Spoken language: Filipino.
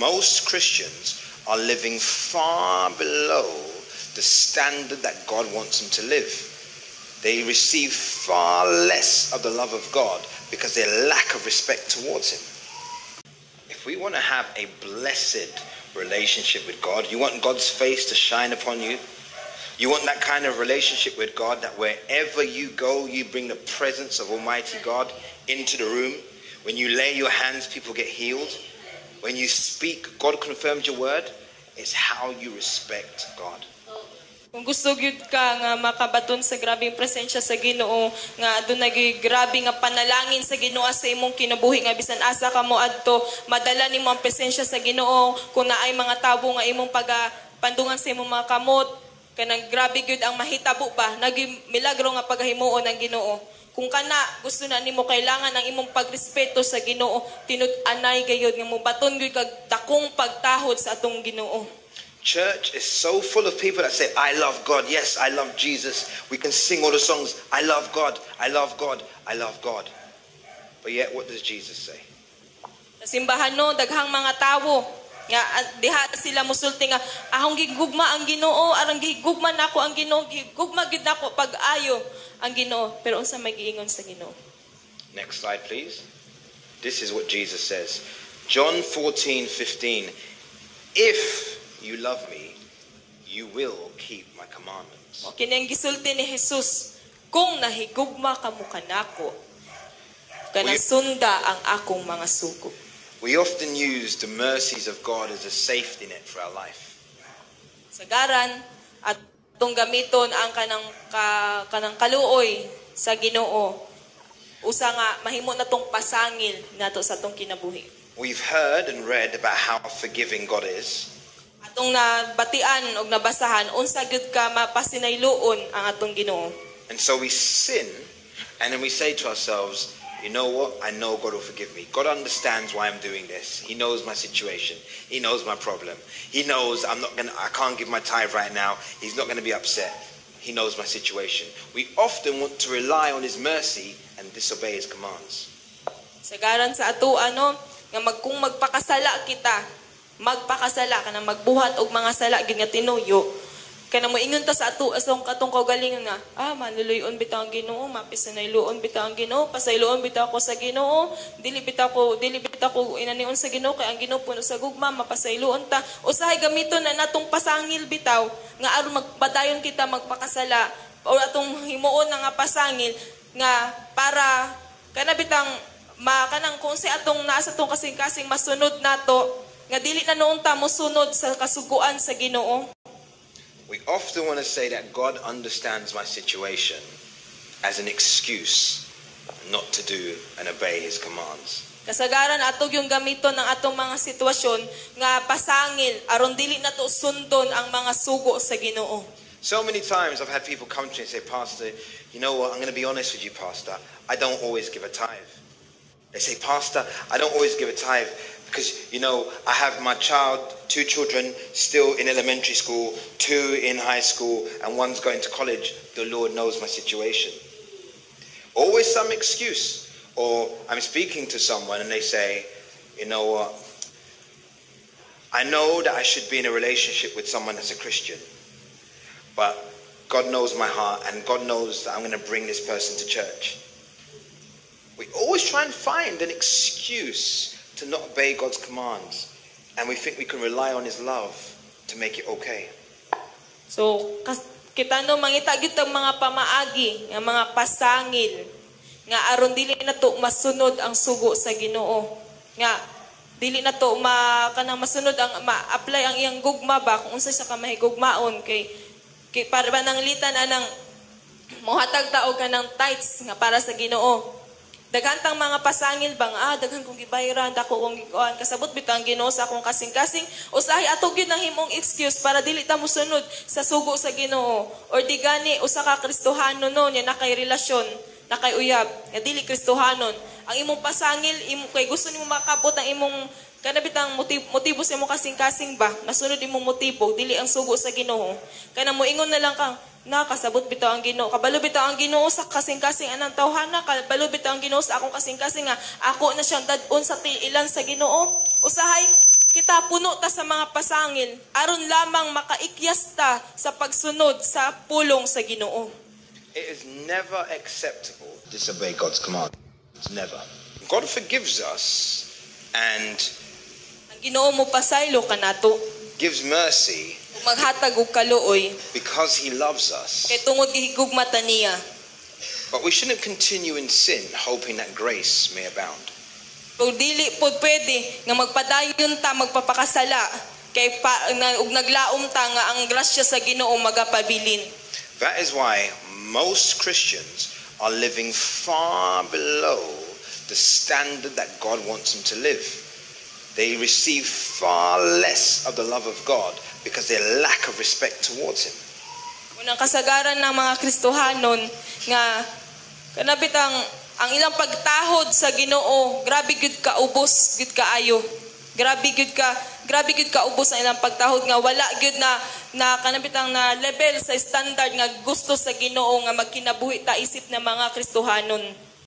most Christians are living far below the standard that God wants them to live. They receive far less of the love of God because they lack of respect towards him. If we want to have a blessed relationship with God, you want God's face to shine upon you, you want that kind of relationship with God that wherever you go, you bring the presence of Almighty God into the room. When you lay your hands, people get healed. When you speak, God confirms your word. It's how you respect God. Kung gusto gyud ka nga makabaton sa grabing presensya sa Ginoo, nga adunay grabe nga panalangin sa Ginoo sa imong kinabuhi, nga bisan asa ka mo adto madala nimo ang presensya sa Ginoo. Kung naay mga tabo nga imong pandungan sa imong mga kamot, kanang grabe gyud ang mahitabo ba, nagimilagro nga paghimuon ang Ginoo. Kung kana gusto na nimo kailangan ang imong pagrespeto sa Ginoo, tinud-anay gayud nga mobaton gyud kag takong pagtahod sa atong Ginoo. Church is so full of people that say, I love God. Yes, I love Jesus. We can sing all the songs. I love God. I love God. I love God. But yet, what does Jesus say? Sa simbahan no, daghang mga tawo nga diha sila musulti nga ahong gigugma ang Ginoo, arang gigugma nako ang Ginoo, gigugma gid nako pag-ayo ang Ginoo, pero unsa may giingon sa Ginoo? Next slide, please. This is what Jesus says. John 14:15. If you love me, you will keep my commandments. Kini ang gisulti ni Jesus, kung nahigugma kamo kanako, kana sunda ang akong mga sugo. We often use the mercies of God as a safety net for our life. Sagaran at tong gamiton ang kanang kaluoy sa Ginoo, usa nga mahimo na tong pasangil nato sa tong kinabuhi. We've heard and read about how forgiving God is. Atong nabatian og nabasahan unsa gyud ka mapasinayloon ang atong Ginoo. And so we sin and then we say to ourselves, you know what? I know God will forgive me. God understands why I'm doing this. He knows my situation. He knows my problem. He knows I can't give my tithe right now. He's not going to be upset. He knows my situation. We often want to rely on his mercy and disobey his commands. Sagaran sa ato nga kung magpakasala kita, magpakasala kana magbuhat og mga sala gid nga tinuyo, kana moingon ta sa ato asong katong kaugalingon nga manuluyon bitaw ang Ginoo, mapisanayloon bitaw ang Ginoo, pasayloon bitaw ko sa Ginoo, dili bitaw ko inanion sa Ginoo kay ang Ginoo puno sa gugma, mapasayloon ta. Usahay gamiton na natong pasangil bitaw nga aron magpadayon kita magpakasala o atong himuon nga pasangil nga para kana bitang kanang kung si atong nasa tong kasing-kasing masunod nato nga dili na noon ta mosunod sa kasuguan sa Ginoo. We often want to say that God understands my situation as an excuse not to do and obey his commands. Kasagaran ato yung gamiton ng atong mga sitwasyon nga pasangil aron dili nato sundon ang mga sugo sa Ginoo. So many times I've had people come to me and say, Pastor, you know what, I'm going to be honest with you, Pastor, I don't always give a tithe. They say, Pastor, I don't always give a tithe because, you know, I have my child, 2 children still in elementary school, 2 in high school, and 1's going to college. The Lord knows my situation. Always some excuse. Or I'm speaking to someone and they say, you know what, I know that I should be in a relationship with someone that's a Christian, but God knows my heart and God knows that I'm going to bring this person to church. We always try and find an excuse to not obey God's commands, and we think we can rely on his love to make it okay. So, kita no mangita gyud tag mga pamaagi, nga mga pasangil nga aron dili nato masunod ang sugo sa Ginoo. Nga dili nato kanang masunod ang ma-apply ang iyang gugma ba kung unsa sa kamahigugmaon kay para nanglitan anang mohatag ta og kanang tithes nga para sa Ginoo. Daghantang mga pasangil bang daghan kong gibayaran dako kong gikuan kasabot bitang Ginoo sa akong kasing-kasing usahay ato gyud nang himong excuse para dili ta mosunod sa sugo sa Ginoo or di gani usa ka Kristohano no nya nakay relasyon nakay uyab nga dili Kristohanon ang imong pasangil kay gusto nimo makabot ang imong kanabitang motibo sa imong kasing-kasing ba nasunod imong motibo dili ang sugo sa Ginoo kana moingon na lang kang nakasabot bitaw ang Ginoo kabalo bitaw ang Ginoo sa kasing-kasing anang tawhana kabalo bitaw ang Ginoo sa akong kasing-kasing nga ako na siyang dad-on sa tiilan sa Ginoo usahay kita sa mga pasangil aron lamang makaikyas ta sa pagsunod sa pulong sa Ginoo. It is never acceptable to disobey God's command. It's never. God forgives us and Ang Ginoo mo pasaylo kanato gives mercy ug maghatag og kaluoy because he loves us. kay tungod gihigugmata niya. But we shouldn't continue in sin hoping that grace may abound. Kung dili pod pwede nga magpadayon ta magpapakasala kay ug naglaom ta nga ang grasya sa Ginoo magapabilin. That is why most Christians are living far below the standard that God wants them to live. They receive far less of the love of God because their lack of respect towards him. Unang kasagaran ng mga Kristohanon nga kanabit ang ilang pagtahod sa Ginoo, grabe gud ka ubos gud kaayo. Grabe gud ka ubos ang ilang pagtahod nga wala gud na kanabit ang na level sa standard nga gusto sa Ginoo nga magkinabuhi ta isip ng mga Kristohanon.